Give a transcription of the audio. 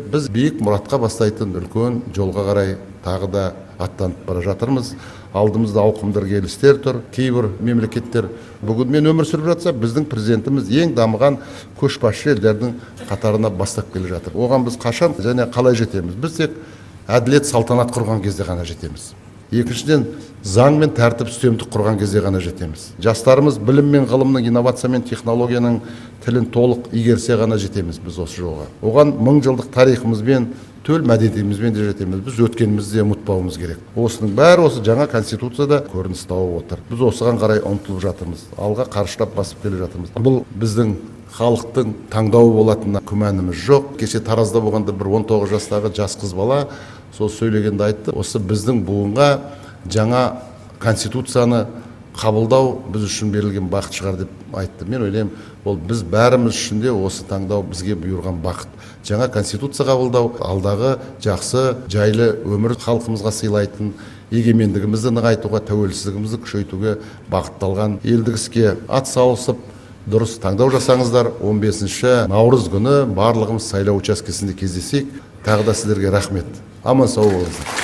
Біз биік мұратқа бастайтын үлкен жолға қарай тағы да аттанып бара жатырмыз. Алдымызда ауқымды келістер тұр. Кейбір мемлекеттер бүгінмен өмір сүріп жатса, біздің президентіміз ең дамыған көшбасшы елдердің қатарына бастап келе жатыр. Оған біз қашан және қалай жетеміз? Біз тек әділет салтанат құрған кезде ғана жетеміз. Екіншіден, заң мен тәртіп үстемдік құрған кезде ғана жетеміз. Жастарымыз білім мен ғылымның, инновация мен технологияның тілін толық игерсе ғана жетеміз біз осы жолға. Оған 1000 жылдық тарихымызбен, төл мәдениетімізбен де жетеміз. Біз өткенімізді де ұмытпауымыз керек. Осының бәрі осы жаңа конституцияда көрініс тауып отыр. Біз осыған қарай ұмтылып жатырмыз. Алға қарыштап басып келе жатырмыз. Бұл біздің халықтың таңдауы болатынына күмәніміз жоқ. Кеше Таразда болғанда бір 19 жастағы жас қыз бала сол сөйлегенде айтты, осы біздің буынға жаңа конституцияны қабылдау біз үшін берілген бақыт шығар деп айтты. Мен ойлаймын, ол біз бәріміз үшін де осы таңдау бізге бұйырған бақыт. Жаңа конституция қабылдау алдағы жақсы, жайлы өмір халқымызға сыйлайтын, егемендігімізді нығайтуға, тәуелсіздігімізді күшейтуге бағытталған елдік іске атсалысып, дұрыс таңдау жасаңыздар. 15 наурыз күні барлығымыз сайлау учаскесінде кездесейік. Тағы да сіздерге рахмет. Аман сау болыңыздар.